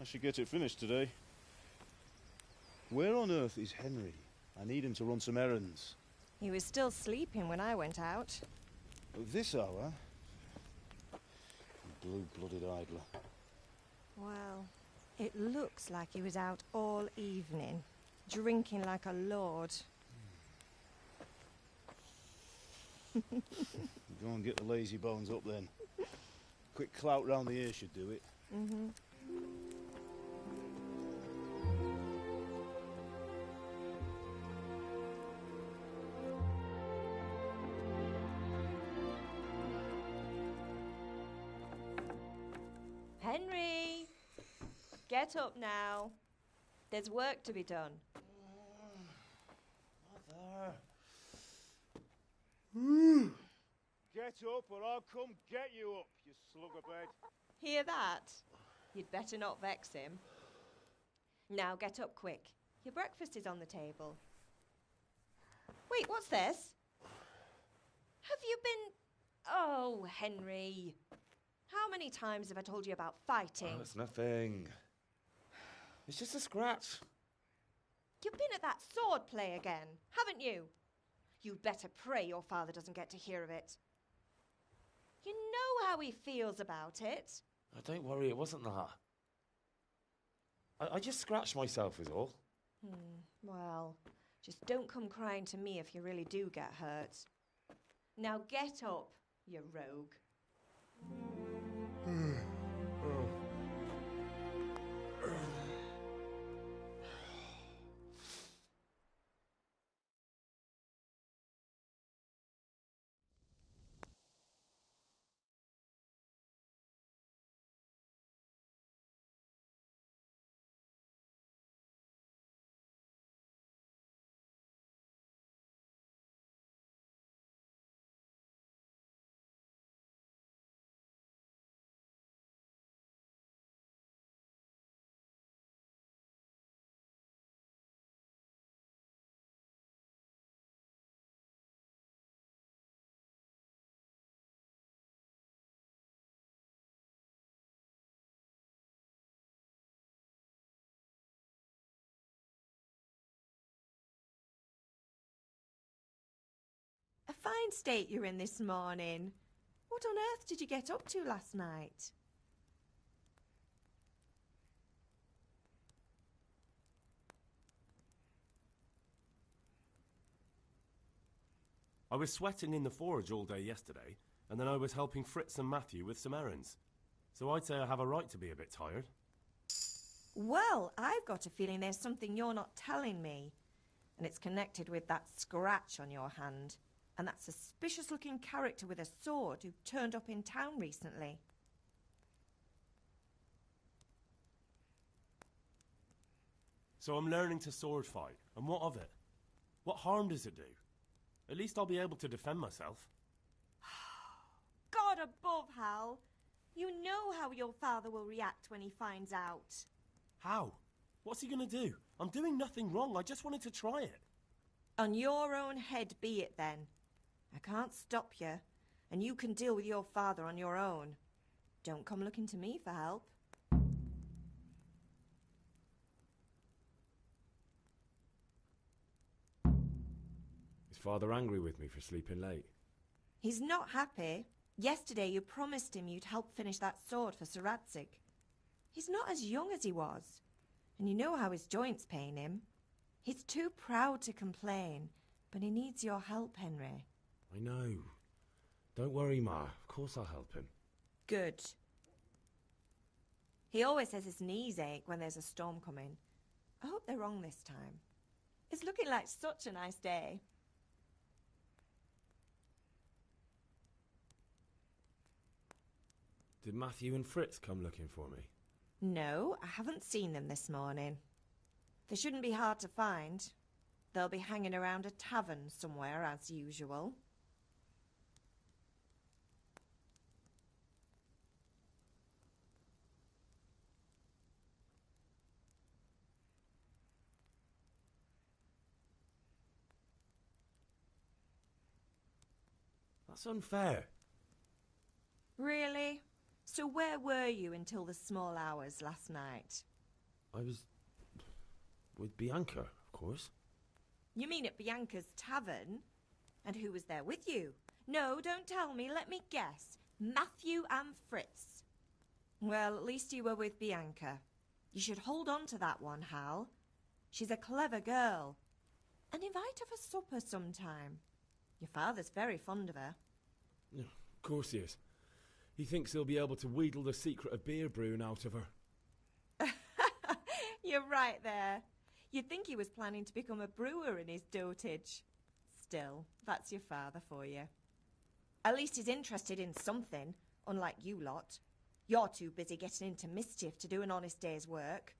I should get it finished today. Where on earth is Henry? I need him to run some errands. He was still sleeping when I went out. At this hour? Blue-blooded idler. Well, it looks like he was out all evening, drinking like a lord. Go and get the lazy bones up then. Quick clout round the ear should do it. Mm-hmm. Henry! Get up now. There's work to be done. Mother. Get up or I'll come get you up, you slugabed. Hear that? You'd better not vex him. Now get up quick. Your breakfast is on the table. Wait, what's this? Have you been... Oh, Henry. How many times have I told you about fighting? Oh, it's nothing. It's just a scratch. You've been at that sword play again, haven't you? You'd better pray your father doesn't get to hear of it. You know how he feels about it. Oh, don't worry, it wasn't that. I just scratched myself is all. Well, just don't come crying to me if you really do get hurt. Now get up, you rogue. A fine state you're in this morning. What on earth did you get up to last night? I was sweating in the forge all day yesterday, and then I was helping Fritz and Matthew with some errands. So I'd say I have a right to be a bit tired. Well, I've got a feeling there's something you're not telling me. And it's connected with that scratch on your hand. And that suspicious-looking character with a sword who turned up in town recently. So I'm learning to sword fight, and what of it? What harm does it do? At least I'll be able to defend myself. God above, Hal. You know how your father will react when he finds out. How? What's he gonna do? I'm doing nothing wrong, I just wanted to try it. On your own head be it then. I can't stop you, and you can deal with your father on your own. Don't come looking to me for help. Is Father angry with me for sleeping late? He's not happy. Yesterday you promised him you'd help finish that sword for Sir Radzig. He's not as young as he was, and you know how his joints pain him. He's too proud to complain, but he needs your help, Henry. I know. Don't worry, Ma. Of course I'll help him. Good. He always says his knees ache when there's a storm coming. I hope they're wrong this time. It's looking like such a nice day. Did Matthew and Fritz come looking for me? No, I haven't seen them this morning. They shouldn't be hard to find. They'll be hanging around a tavern somewhere, as usual. That's unfair. Really? So where were you until the small hours last night? I was with Bianca, of course. You mean at Bianca's tavern? And who was there with you? No, don't tell me, let me guess. Matthew and Fritz. Well, at least you were with Bianca. You should hold on to that one, Hal. She's a clever girl. And invite her for supper sometime. Your father's very fond of her. Yeah, of course he is. He thinks he'll be able to wheedle the secret of beer brewing out of her. You're right there. You'd think he was planning to become a brewer in his dotage. Still, that's your father for you. At least he's interested in something, unlike you lot. You're too busy getting into mischief to do an honest day's work.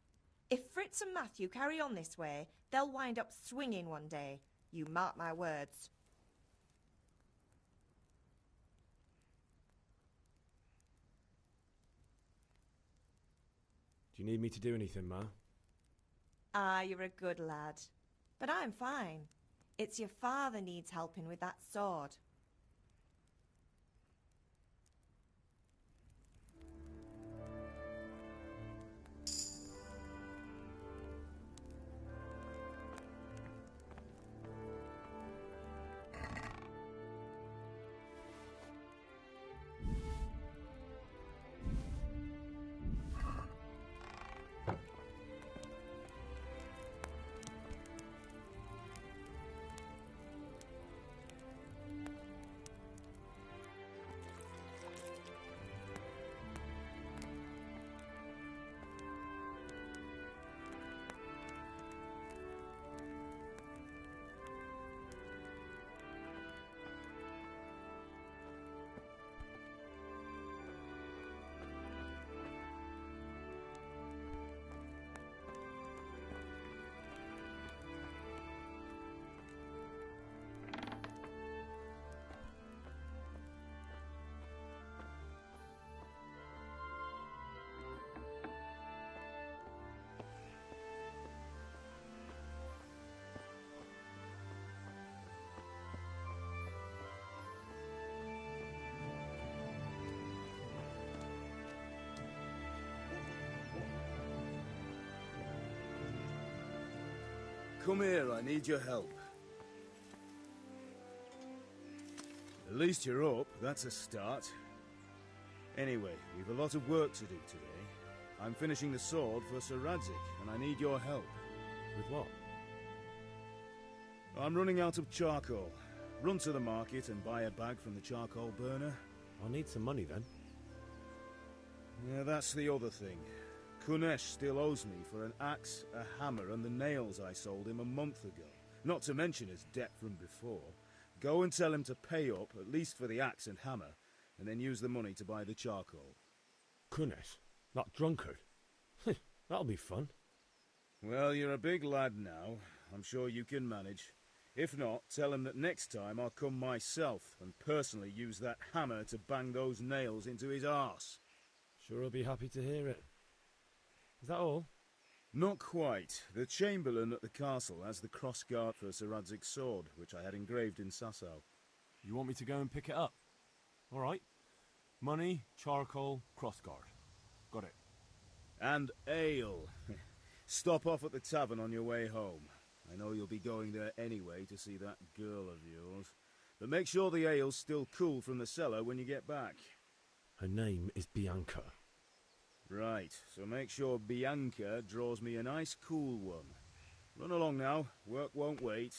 If Fritz and Matthew carry on this way, they'll wind up swinging one day. You mark my words. Do you need me to do anything, Ma? Ah, you're a good lad. But I'm fine. It's your father needs helping with that sword. Come here, I need your help. At least you're up, that's a start. Anyway, we've a lot of work to do today. I'm finishing the sword for Sir Radzig, and I need your help. With what? I'm running out of charcoal. Run to the market and buy a bag from the charcoal burner. I'll need some money then. Yeah, that's the other thing. Kunesh still owes me for an axe, a hammer, and the nails I sold him a month ago. Not to mention his debt from before. Go and tell him to pay up, at least for the axe and hammer, and then use the money to buy the charcoal. Kunesh? That drunkard? That'll be fun. Well, you're a big lad now. I'm sure you can manage. If not, tell him that next time I'll come myself and personally use that hammer to bang those nails into his arse. Sure he'll be happy to hear it. Is that all? Not quite. The Chamberlain at the castle has the crossguard for Sir Radzig's sword, which I had engraved in Sasau. You want me to go and pick it up? All right. Money, charcoal, crossguard. Got it. And ale. Stop off at the tavern on your way home. I know you'll be going there anyway to see that girl of yours. But make sure the ale's still cool from the cellar when you get back. Her name is Bianca. Right, so make sure Bianca draws me a nice cool one. Run along now, work won't wait.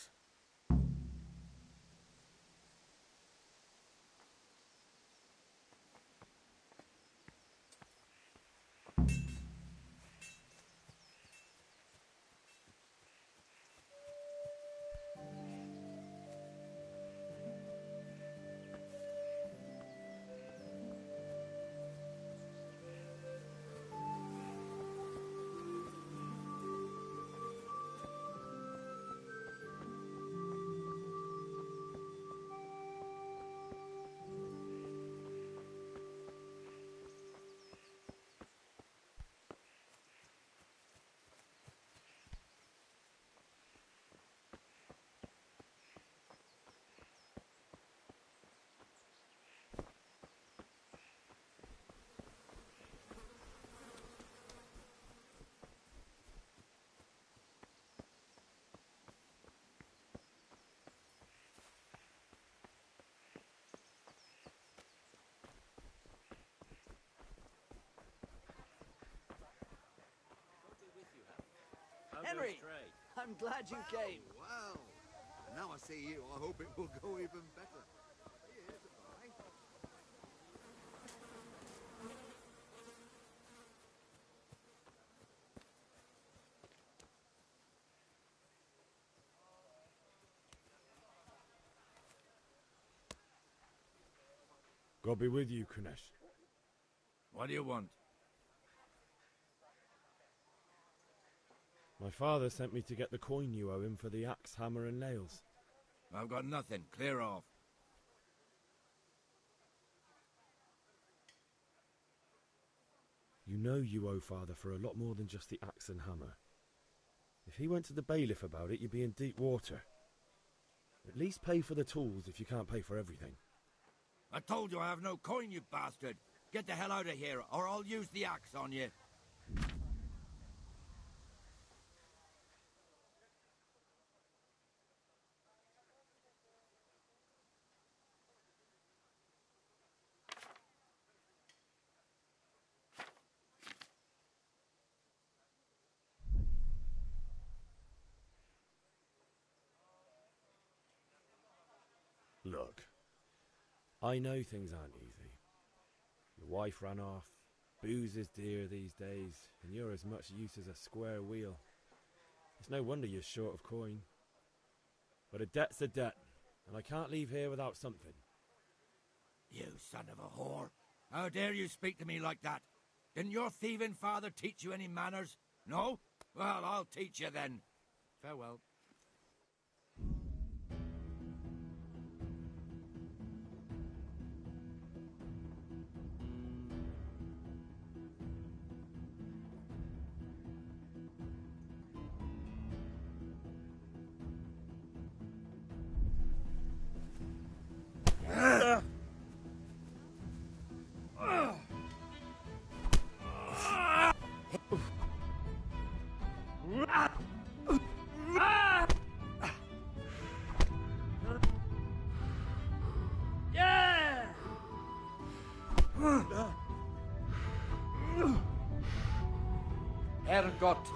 I'm glad you came. Well, now I see you, I hope it will go even better. Here's a buy. God be with you, Kunesh. What do you want? My father sent me to get the coin you owe him for the axe, hammer and nails. I've got nothing. Clear off. You know you owe father for a lot more than just the axe and hammer. If he went to the bailiff about it, you'd be in deep water. At least pay for the tools if you can't pay for everything. I told you I have no coin, you bastard. Get the hell out of here, or I'll use the axe on you. Look, I know things aren't easy. Your wife ran off, booze is dear these days, and you're as much use as a square wheel. It's no wonder you're short of coin. But a debt's a debt, and I can't leave here without something. You son of a whore. How dare you speak to me like that? Didn't your thieving father teach you any manners? No? Well, I'll teach you then. Farewell. Herrgott.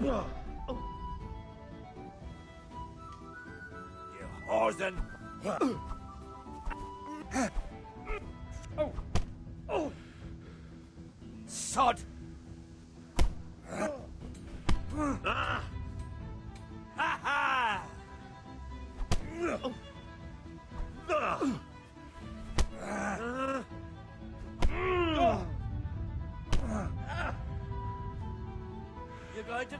You Horsen! Sod! Ha ha! You're going to...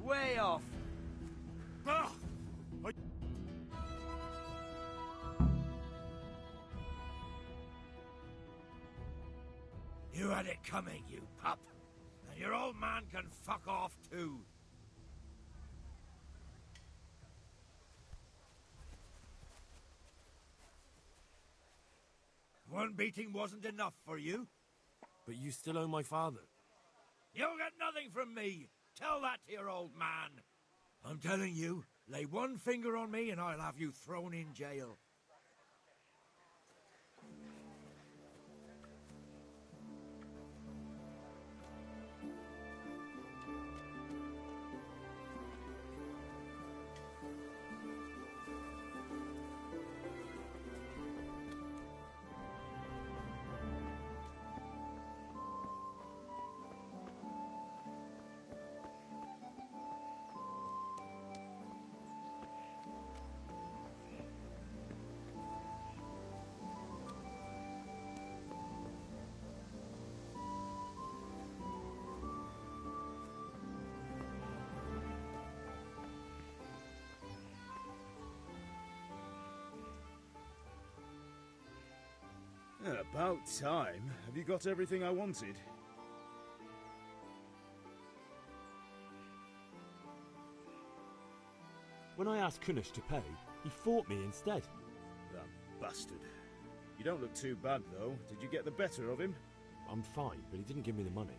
Way off. You had it coming, you pup. And your old man can fuck off too. One beating wasn't enough for you? But you still owe my father. You'll get nothing from me. Tell that to your old man. I'm telling you, lay one finger on me and I'll have you thrown in jail. About time. Have you got everything I wanted? When I asked Kunish to pay, he fought me instead. That bastard. You don't look too bad, though. Did you get the better of him? I'm fine, but he didn't give me the money.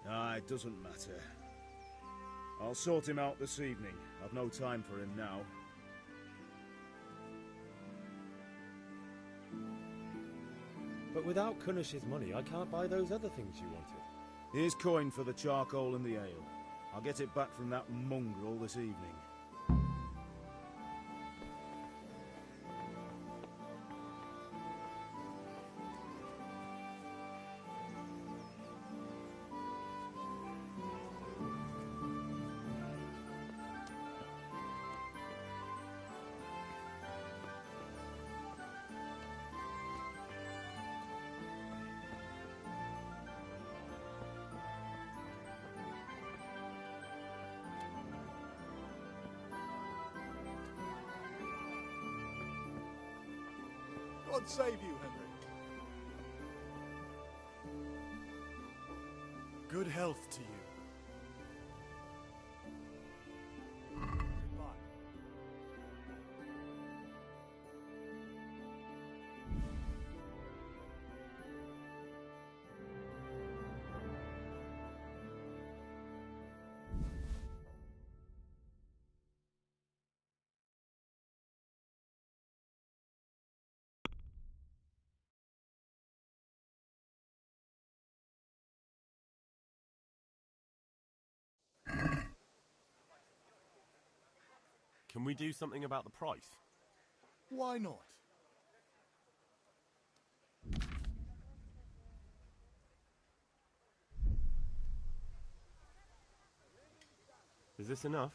Ah, it doesn't matter. I'll sort him out this evening. I've no time for him now. But without Kunish's money, I can't buy those other things you wanted. Here's coin for the charcoal and the ale. I'll get it back from that mongrel this evening. God save you, Henry. Good health to you. Goodbye. Can we do something about the price? Why not? Is this enough?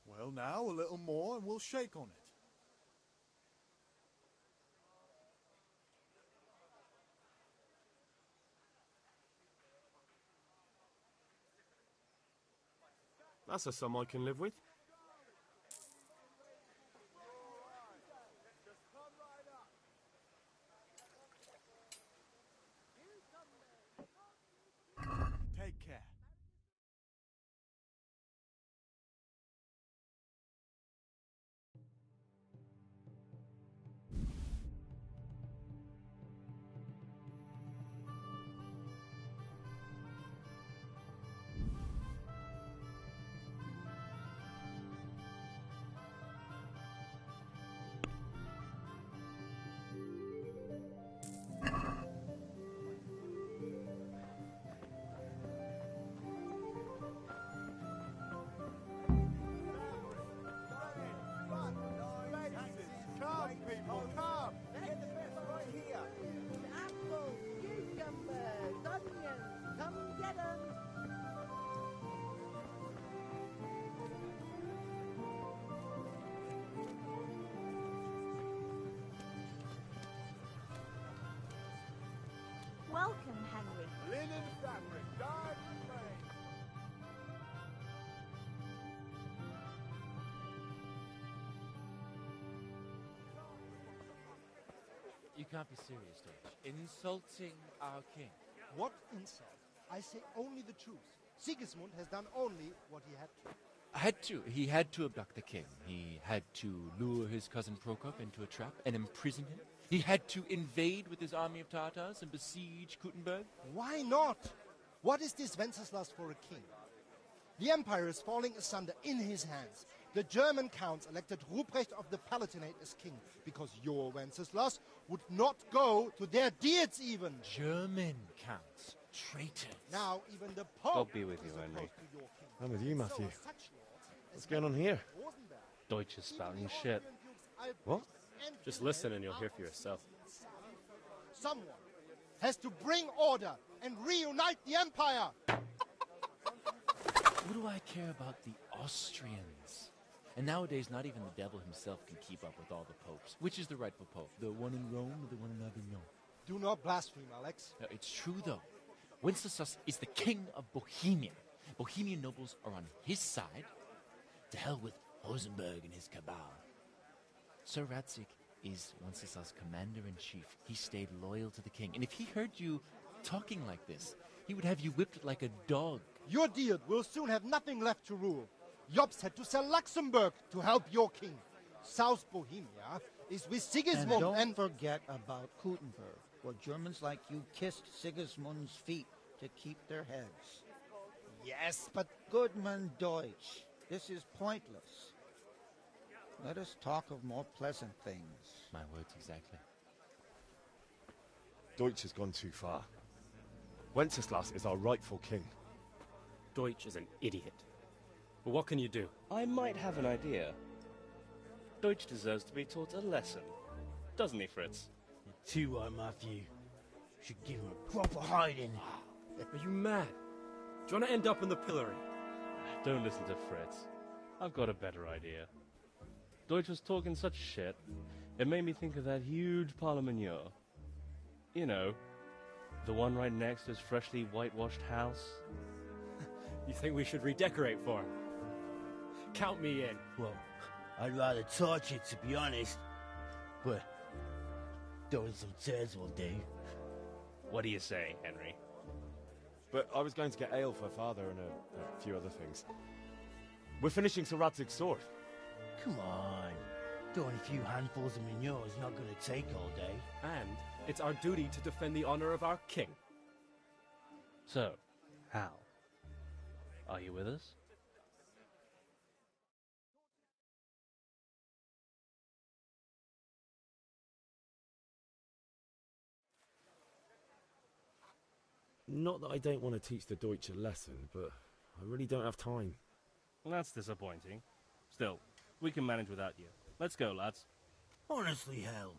Well, now a little more and we'll shake on it. That's a sum I can live with. Take care. Come, people, come! Get the best right here. Apples, cucumbers, onions. Come get 'em. Welcome, Henry. Linen fabric, dyed with rain. You can't be serious, Deutsch. Insulting our king. What insult? I say only the truth. Sigismund has done only what he had to. He had to abduct the king. He had to lure his cousin Prokop into a trap and imprison him. He had to invade with his army of Tartars and besiege Kuttenberg. Why not? What is this Wenceslas for a king? The empire is falling asunder in his hands. The German counts elected Ruprecht of the Palatinate as king because your Wenceslas would not go to their deeds even. German counts. Traitors. Now even the Pope God be with you, is Henry. opposed to your king. I'm with you, Matthew. So such lords What's as going on here? Rosenberg, Deutsch is spouting shit. What? Just listen and you'll hear for yourself. Someone has to bring order and reunite the empire. What do I care about the Austrians? And nowadays, not even the devil himself can keep up with all the popes. Which is the rightful pope? The one in Rome or the one in Avignon? Do not blaspheme, Alex. No, it's true, though. Wenceslas is the king of Bohemia. Bohemian nobles are on his side. To hell with Rosenberg and his cabal. Sir Ratzik is Wenceslas commander-in-chief. He stayed loyal to the king. And if he heard you talking like this, he would have you whipped like a dog. Your dear will soon have nothing left to rule. Jobst had to sell Luxembourg to help your king. South Bohemia is with Sigismund and don't forget about Kuttenberg, where Germans like you kissed Sigismund's feet to keep their heads. Yes, but... Goodman Deutsch, this is pointless. Let us talk of more pleasant things. My words exactly. Deutsch has gone too far. Wenceslas is our rightful king. Deutsch is an idiot. But what can you do? I might have an idea. Deutsch deserves to be taught a lesson. Doesn't he, Fritz? You're too right, Matthew. Should give him a proper hiding. Are you mad? Do you want to end up in the pillory? Don't listen to Fritz. I've got a better idea. Deutsch was talking such shit, it made me think of that huge Parlement. You know, the one right next to his freshly whitewashed house. You think we should redecorate for him? Count me in. Well, I'd rather torch it, to be honest. But throwing some tears will do. What do you say, Henry? But I was going to get ale for father and a few other things. We're finishing Sir Radzig's sword. Come on. Throwing a few handfuls of manure is not going to take all day. And it's our duty to defend the honor of our king. So, Hal, are you with us? Not that I don't want to teach the Deutsch a lesson, but I really don't have time. Well, that's disappointing. Still, we can manage without you. Let's go, lads. Honestly, Hal,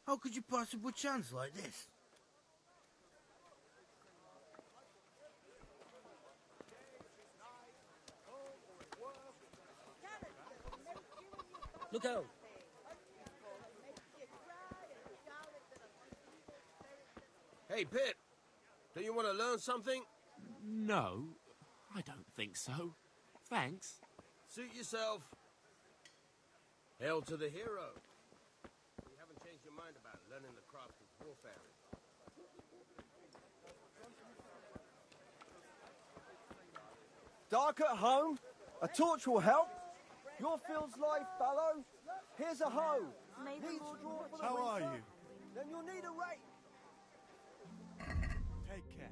how could you possibly chance like this? Look out! Hey, Pip, do you want to learn something? No, I don't think so. Thanks. Suit yourself. Hail to the hero. You haven't changed your mind about learning the craft of warfare. Dark at home? A torch will help. Your field's life, fallow. Here's a hoe. Need straw for the How winter? are you? Then you'll need a rake. Take care.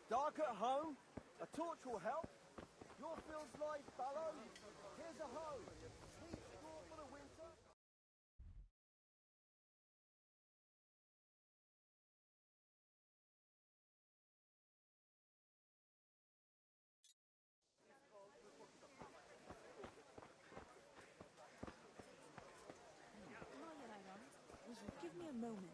Dark at home? A torch will help. Your field's life, fallow. Here's a hoe. Need straw for the winter? Give me a moment.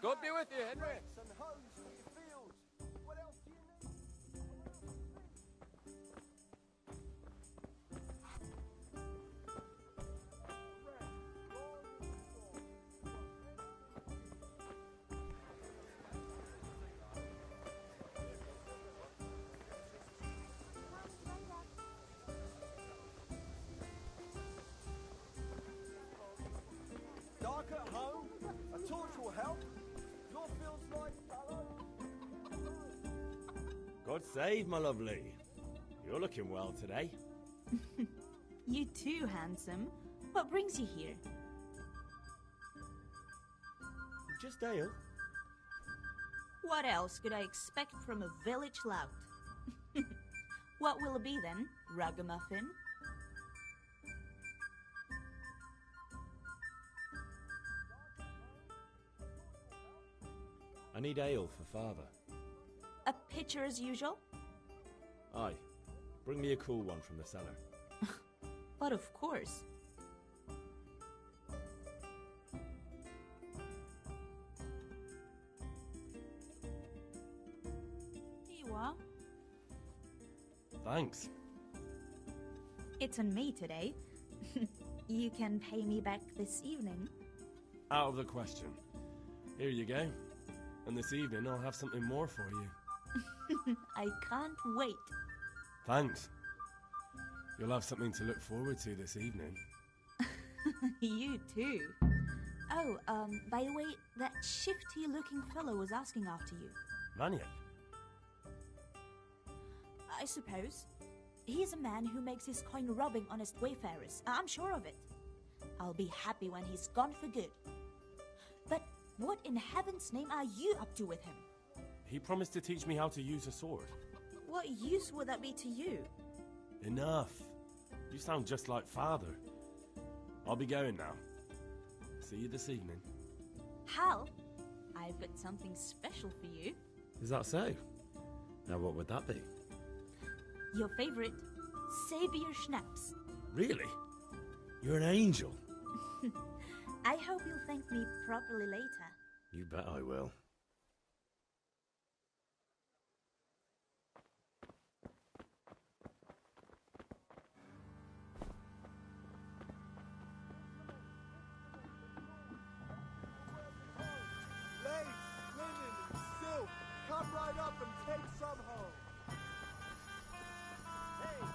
God be with you, Henry. And hoes for your fields. What else do you need? torch will help. Your feels like tallow. God save, my lovely. You're looking well today. You too, handsome. What brings you here? Just ale. What else could I expect from a village lout? What will it be then, ragamuffin? I need ale for father. A pitcher as usual? Aye. Bring me a cool one from the cellar. But of course. Here you are. Thanks. It's on me today. You can pay me back this evening. Out of the question. Here you go. And this evening I'll have something more for you. I can't wait. Thanks. You'll have something to look forward to this evening. You too. Oh, by the way, that shifty-looking fellow was asking after you. Vanya? I suppose. He's a man who makes his coin robbing honest wayfarers. I'm sure of it. I'll be happy when he's gone for good. But what in heaven's name are you up to with him? He promised to teach me how to use a sword. What use would that be to you? Enough. You sound just like father. I'll be going now. See you this evening. Hal, I've got something special for you. Is that so? Now what would that be? Your favorite, Savior Schnapps. Really? You're an angel. I hope you'll thank me properly later. You bet I will. Lace, linen, and silk. Come right up and take some home. Hey!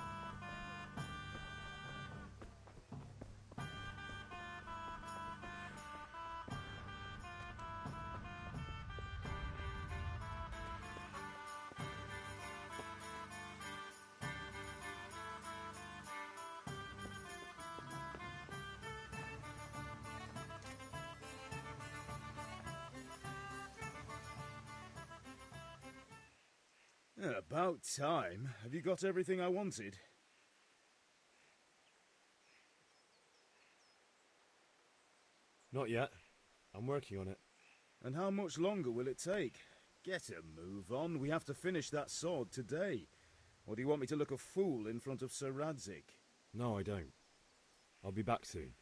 About time. Have you got everything I wanted? Not yet. I'm working on it. And how much longer will it take? Get a move on. We have to finish that sword today. Or do you want me to look a fool in front of Sir Radzig? No, I don't. I'll be back soon.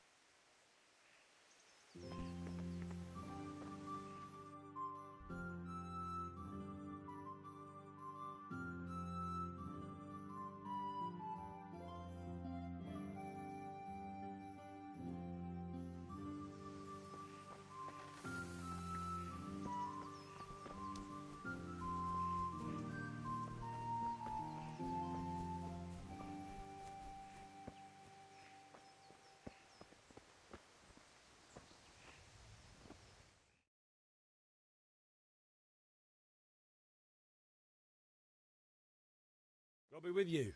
I'll be with you.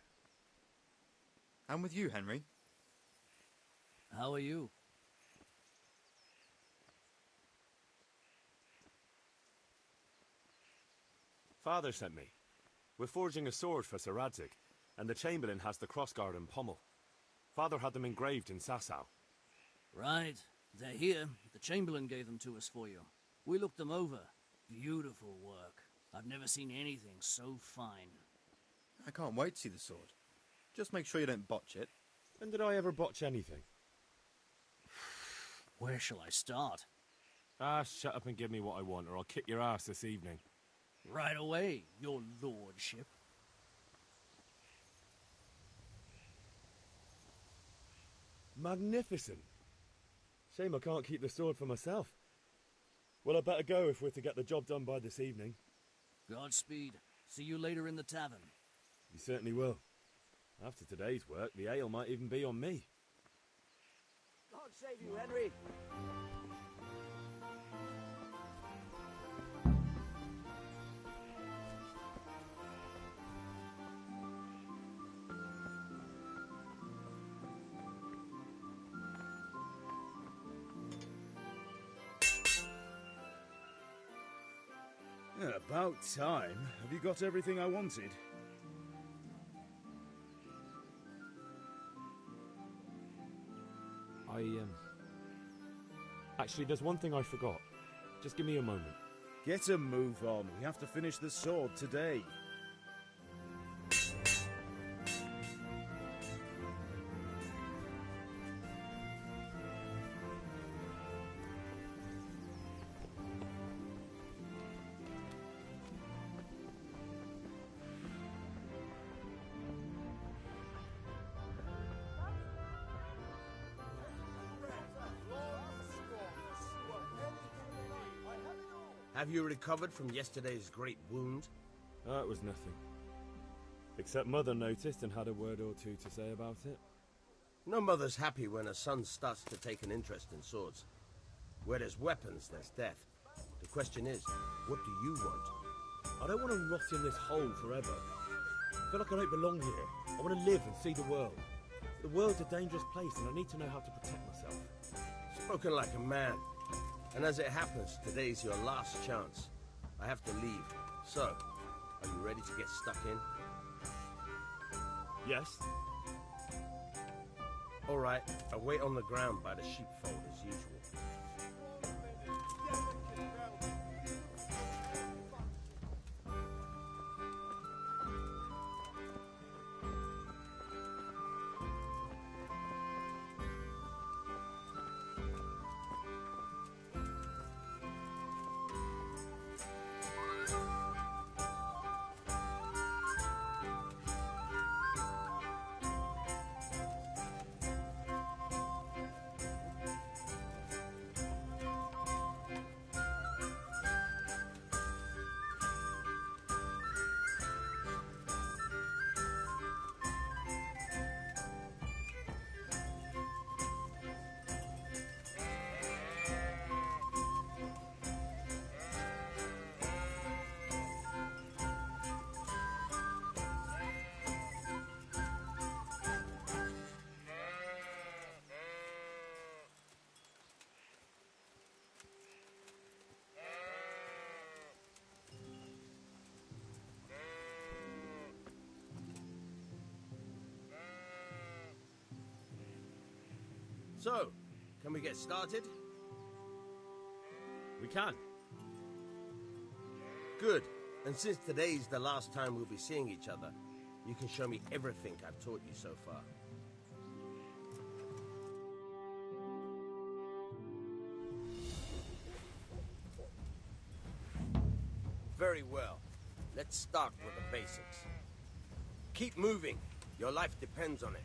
I'm with you, Henry. How are you? Father sent me. We're forging a sword for Sir Radzig, and the Chamberlain has the crossguard and pommel. Father had them engraved in Sasau. Right. They're here. The Chamberlain gave them to us for you. We looked them over. Beautiful work. I've never seen anything so fine. I can't wait to see the sword. Just make sure you don't botch it. When did I ever botch anything? Where shall I start? Shut up and give me what I want, or I'll kick your ass this evening. Right away, your lordship. Magnificent. Shame I can't keep the sword for myself. Well, I better go if we're to get the job done by this evening. Godspeed. See you later in the tavern. You certainly will. After today's work, the ale might even be on me. God save you, Henry. Yeah, about time. Have you got everything I wanted? Actually, there's one thing I forgot. Just give me a moment. Get a move on. We have to finish the sword today. Have you recovered from yesterday's great wound? It was nothing. Except Mother noticed and had a word or two to say about it. No mother's happy when a son starts to take an interest in swords. Where there's weapons, there's death. The question is, what do you want? I don't want to rot in this hole forever. I feel like I don't belong here. I want to live and see the world. The world's a dangerous place and I need to know how to protect myself. Spoken like a man. And as it happens, today's your last chance. I have to leave. So, are you ready to get stuck in? Yes. All right, I'll wait on the ground by the sheepfold as usual. So, can we get started? We can. Good. And since today's the last time we'll be seeing each other, you can show me everything I've taught you so far. Very well. Let's start with the basics. Keep moving. Your life depends on it.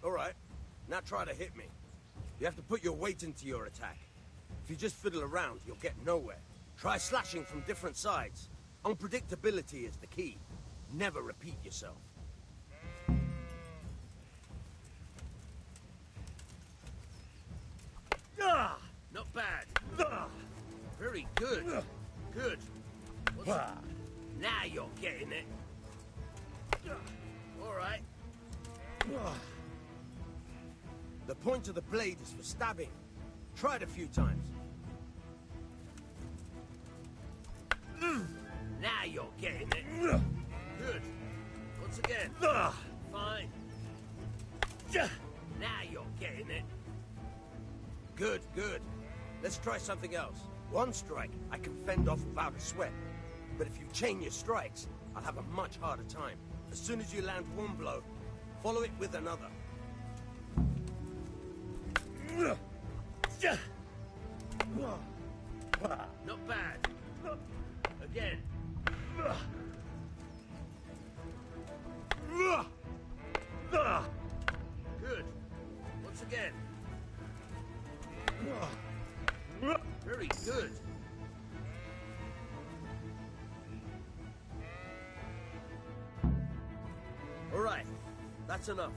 All right. Now try to hit me. You have to put your weight into your attack. If you just fiddle around, you'll get nowhere. Try slashing from different sides. Unpredictability is the key. Never repeat yourself. Not bad. Very good. Good. Now you're getting it. All right. The point of the blade is for stabbing. Try it a few times. Now you're getting it. Good. Once again. Fine. Now you're getting it. Good, good. Let's try something else. One strike I can fend off without a sweat. But if you chain your strikes, I'll have a much harder time. As soon as you land one blow, follow it with another. Not bad. Again. Good. Once again. Very good. All right. That's enough.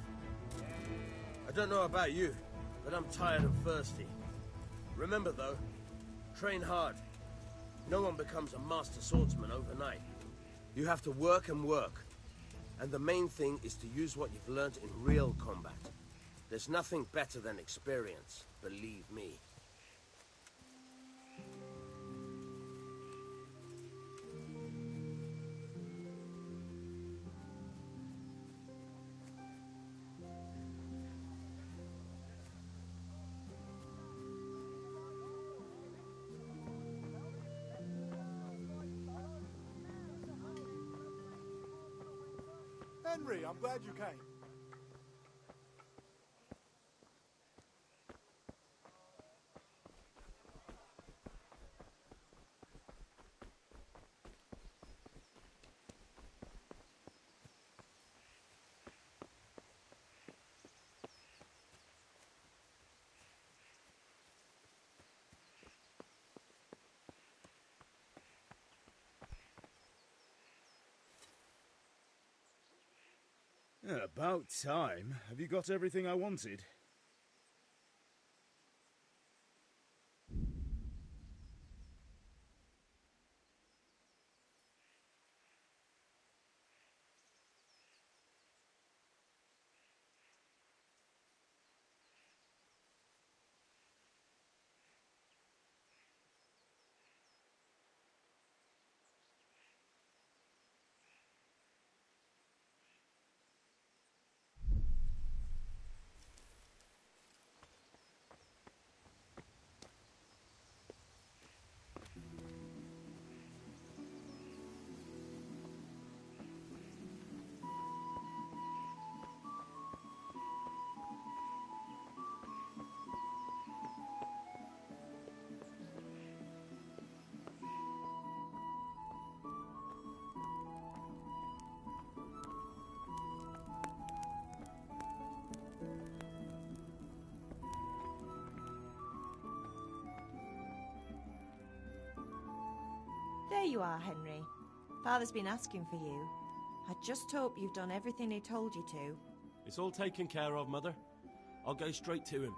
I don't know about you, but I'm tired and thirsty. Remember, though, train hard. No one becomes a master swordsman overnight. You have to work and work. And the main thing is to use what you've learnt in real combat. There's nothing better than experience, believe me. Henry, I'm glad you came. Yeah, about time. Have you got everything I wanted? There you are, Henry. Father's been asking for you. I just hope you've done everything he told you to. It's all taken care of, Mother. I'll go straight to him.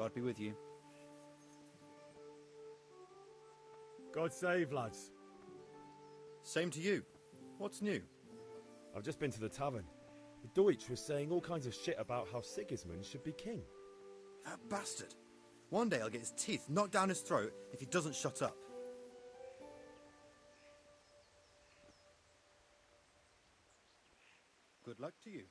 God be with you. God save, lads. Same to you. What's new? I've just been to the tavern. The Deutsch was saying all kinds of shit about how Sigismund should be king. That bastard. One day I'll get his teeth knocked down his throat if he doesn't shut up. Good luck to you.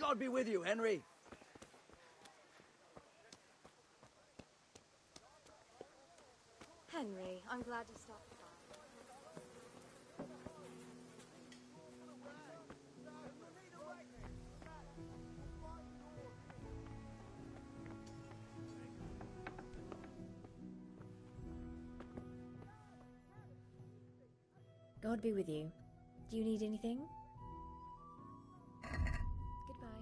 God be with you, Henry. Henry, I'm glad you stopped by. God be with you. Do you need anything? Goodbye.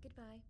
Goodbye.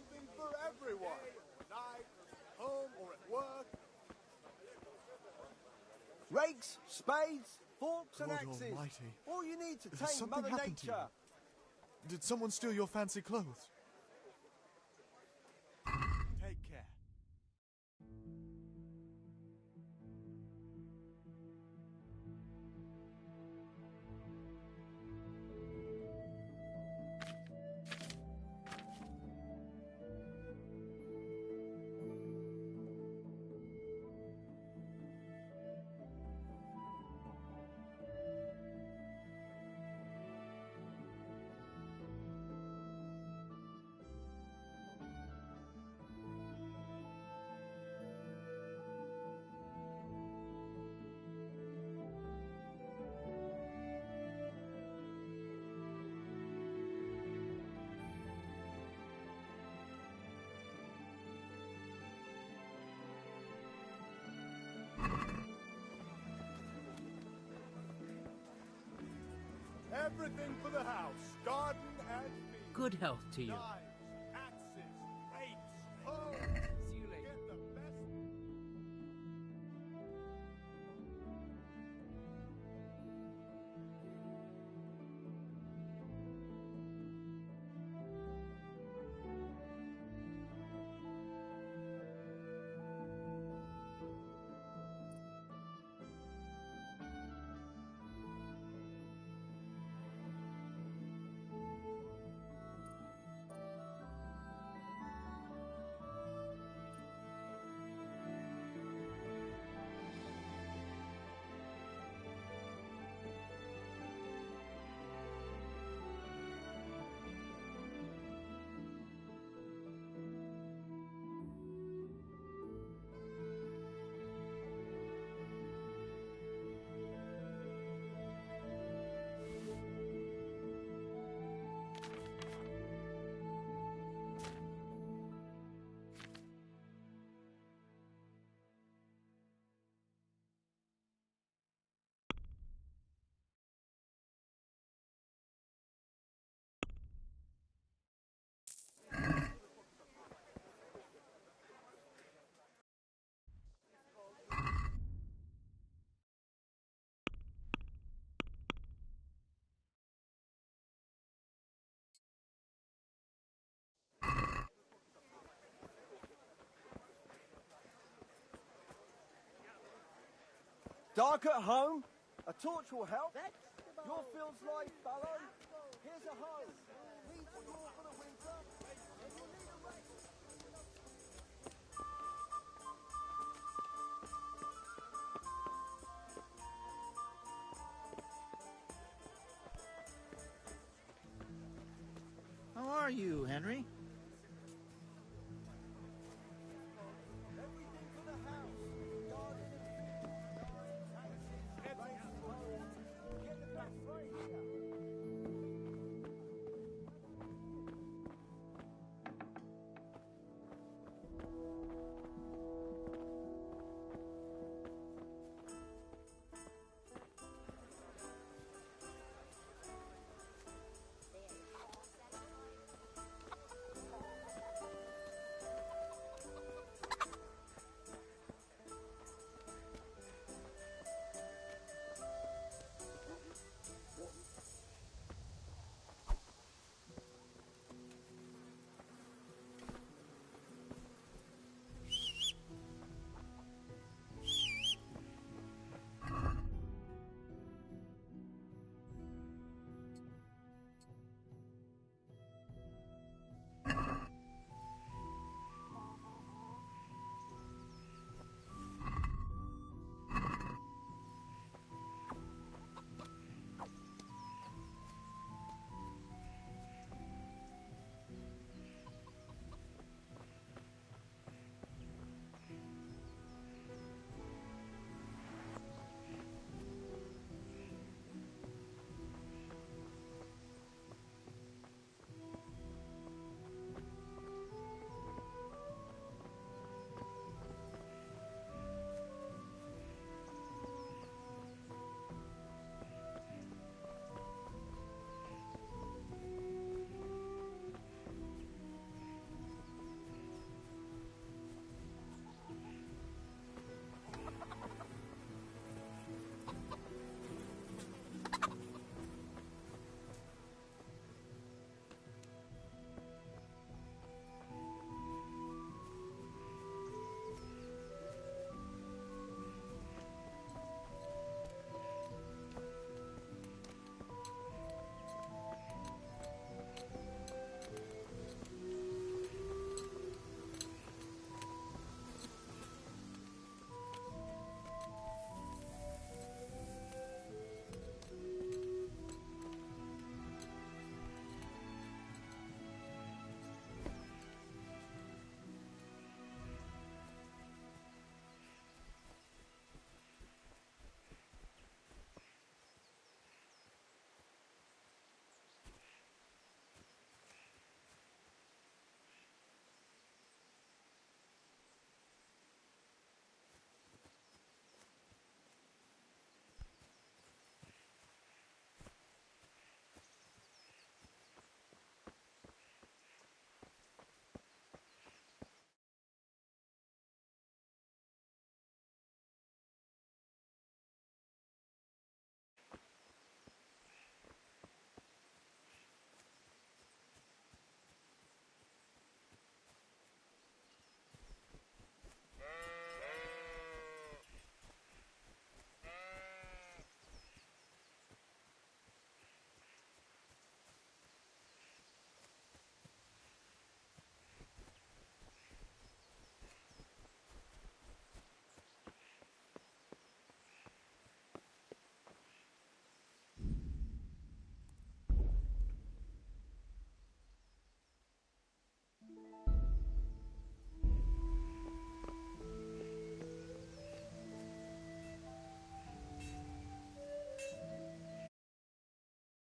something for everyone. Night, home, or at work. Rakes, spades, forks, and God axes. almighty. All you need to Has tame something Mother happened to Nature. you? Did someone steal your fancy clothes? Take care. Everything for the house, garden and field. Good health to you. Knives, axes, rakes, hoes. See you later. Get the best. Dark at home? A torch will help. Your fields lie fallow. Here's a hoe. Weed straw for the winter. And you'll need a rake. How are you, Henry?